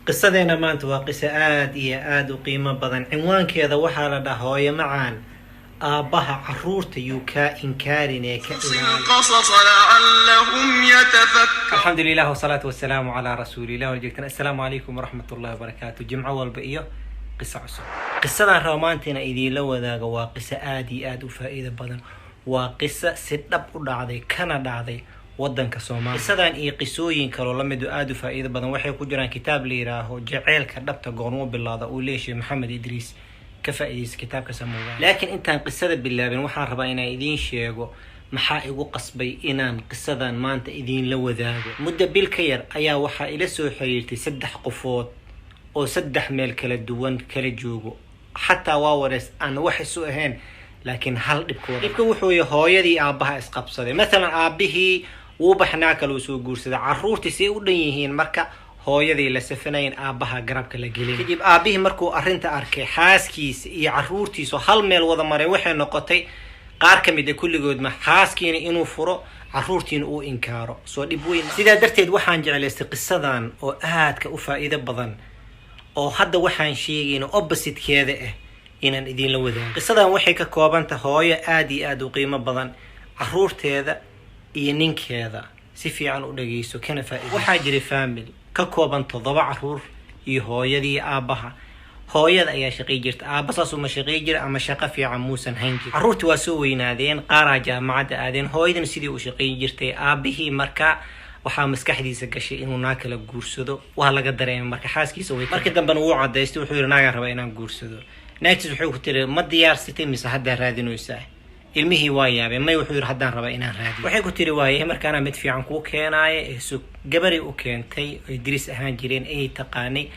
qisadeena maanta waa qiso aad iyo aad u qiimo badan. cinwaankeeda waxaa la dhahaa hooyo macaan aabbaha caruurta yuu kaa inkaarinee ka الحمد لله والصلاة والسلام على رسول الله وجيتنا. السلام عليكم ورحمة الله وبركاته. جمعة والبقية قصة عصر. قصة رومانتنا إذا لو ذاك وقصة آدي آد وفائدة بدن وقصة ستة بدعدي كان دعدي ودن كسومان. قصة إيه قصوين كلو لما دو آد وفائدة بدن وحي كجران كتاب لي راهو جعل كدبت قرنو بالله وليش محمد إدريس كفائدة كتاب كسموه. لكن أنت قصة بالله بن وحاربا إنا إذين شيء maxaa igu qasbay inaan qisadan maanta idin la wadaago. muddo bil ka yar ayaa waxa ila soo xiriirtay saddex qofood oo saddex meel kala duwan kala joogo, xataa waa wareys aan wax isu ahayn laakiin hal dhibka wuxuu yahay hooyadii aabbaha isqabsaday. mesela aabihii wuu baxnaa kala soo guursaday, caruurtii si u dhan yihiin marka hooyadii la safanayn aabbaha garabka la gelin. kadib aabihii markuu arrinta arkay xaaskiisa iyo caruurtiisa hal meel wada maray waxay noqotay qaar ka mid ah kulligood ma xaaskiina inuu furo caruurtiina uu inkaaro soo dhib weyn. sidaa darteed waxaan jeclaystay qisadan oo aadka u faa'iido badan oo hadda waxaan sheegayna opposite-keeda ah inaan idin la wadaago. qisadan waxay ka kooban tahay hooyo aad iyo aad u qiimo badan, caruurteeda iyo ninkeeda si fiican u dhageyso kana faa'iido. waxaa jiray family ka kooban 7 caruur iyo hooyadii aabbaha. hooyada ayaa shaqay jirta, aabba saas uma shaqay jira ama shaqo fiican muusan hayn jirin. caruurti waa soo weynaadeen, qaar jaamacad aadeen. hooyadana sidii u shaqay jirtay. aabihii marka waxaa maskaxdiisa gashay inuu naag kala guursado. waa laga dareemay marka xaaskiisa way markii dambena wuu cadeystay, wuxuu yiri naagaan rabaa inaan guursado. naagtiis wuxuu ku tiri ma diyaarsatay mise hadda raadinaysaa? ilmihii waa yaabay, may wuxuu yiri haddaan rabaa inaan raadiyo. waxay ku tiri waaye markaana mid fiican ku keenaaye ee sug gabari u keentay oo Idris ahaan jireen ay taqaanay.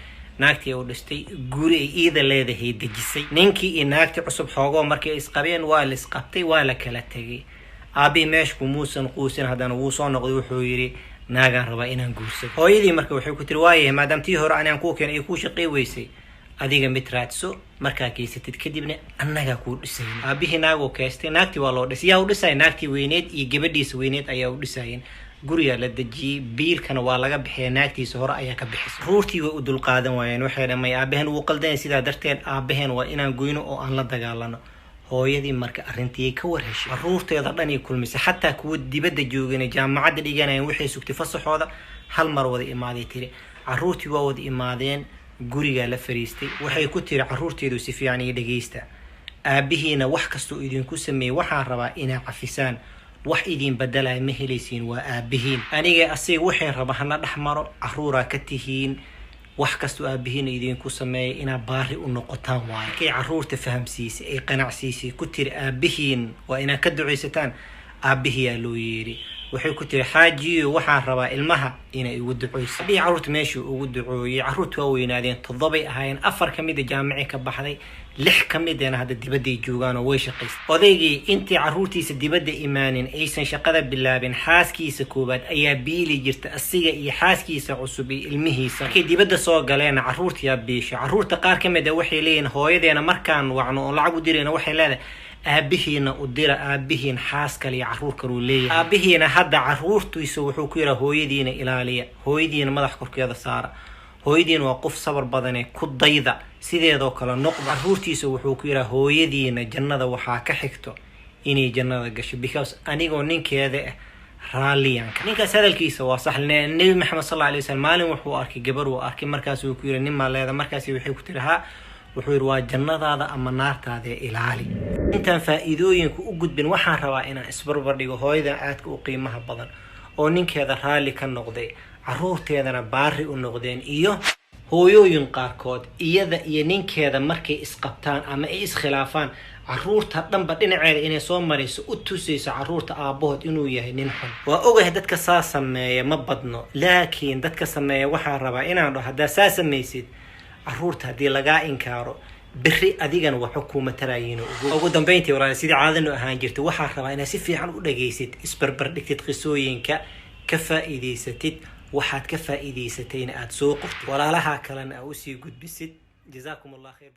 naagtii u dhistay guri ay iida leedahay dejisay. ninkii iyo naagtii cusub xoogoo markay isqabeen waa la isqabtay, waa la kala tagay. aabii meeshku muusan quusin, haddana wuu soo noqday wuxuu yiri naagaan rabaa inaan guursado. hooyadii marka waxay ku tiri waaye maadaama tii hore anaan kuu keenay kuu shaqay weysay, adiga mid raadso markaa keysatid kadibna annaga kuu dhisay. aabihii naagoo keystay, naagtii waa loo dhisay. yaa u dhisay naagtii weyneed iyo gabadhiisa weyneed ayaa u dhisayeen. guriga la dajiyay, biilkana waa laga bixiyay, naagtiisa hore ayaa ka bixisay. ruurtii way u dul qaadan waayeen, waxay dhamay aabaheen wuu qaldan, sidaa darteed aabaheen waa inaan goyno oo aan la dagaalano. hooyadii marka arrintii ka warheshay, ruurteeda dhan ay kulmisay, xataa kuwa dibadda joogana jaamacadda dhiganayeen waxay sugtay fasaxooda hal mar wada imaaday tiri. caruurtii waa wada imaadeen, guriga la fariistay. waxay ku tiri caruurteedu si fiican iyo dhageysta, aabihiina wax kastoo idinku sameeyay waxaan rabaa inaa cafisaan. wax idin badalay ma helaysiin waa aabihiin. aniga asiga waxay rabaa hana dhaxmaro, caruura ka tihiin. wax kastoo aabihiin idinku sameeyay ina baari u noqotaan waay. kay caruurta fahamsiisay ay qanacsiisay ku tiri aabihiin waa ina ka duceysataan. aabihiya loo yeeri, waxay ku tiri xaajiyo waxaan rabaa ilmaha inay igu duceyso. bii caruurta meesha ugu ducooyay. caruurta waa weynaadeen, 7 ahaayeen. 4 ka mid ah jaamaci ka baxday, 6 ka mid ah hadda dibadda joogaan oo way shaqeystaan. odaygii intii caruurtiisa dibadda imaanin aysan shaqada bilaabin, xaaskiisa koobaad ayaa biili jirta asiga iyo xaaskiisa cusub iyo ilmihiisa. markay dibadda soo galeen caruurtiya biisho. caruurta qaar ka mid ah waxay leeyihiin hooyadeena markaan wacno oo lacag u dirayna waxay leedahay aabihiina u dira, aabihiin xaas kale iyo caruur kale uu leeyahay. aabihiina hadda caruurtiisa wuxuu ku yiri hooyadiina ilaaliya, hooyadiina madax korkeeda saara. hooyadiina waa qof sabar badan ku dayda sideedoo kale noqdo. caruurtiisa wuxuu ku yiri hooyadiina jannada waxaa ka xigto inay jannada gasho because anigoo ninkeeda raaliyanka. ninkaas hadalkiisa waa sax. nabi maxamed sallallahu alayhi wasallam maalin wuxuu arkay gabar uu arkay, markaas uu ku yiri nin ma leedahay, markaas waxay ku tiri ha, wuxuu yiri waa jannadaada ama naartaada ilaali. intaan faa'iidooyinku u gudbin waxaan rabaa inaan isbarbar dhigo hooyada aadka u qiimaha badan oo ninkeeda raali ka noqday, caruurteedana baari u noqdeen, iyo hooyooyin qaarkood iyada iyo ninkeeda markay isqabtaan ama ay iskhilaafaan caruurta dhanba dhinaceeda inay soo marayso u tusayso caruurta aabahood inuu yahay nin xun. waa ogahay dadka saa sameeya ma badno, laakiin dadka sameeya waxaan rabaa inaan dhaho haddaa saa samaysid caruurta haddii lagaa inkaaro beri adigana waa xukuuma taraayeen. ugu dambeyntii walaal sidii caadano ahaan jirtay waxaan rabaa inaad si fiican u dhageysid, isbarbar dhigtid qisooyinka, ka faa'iideysatid waxaad ka faa'iideysatayna aad soo qortid, walaalaha kalena aad u sii gudbisid. jazaakumullahu khayr.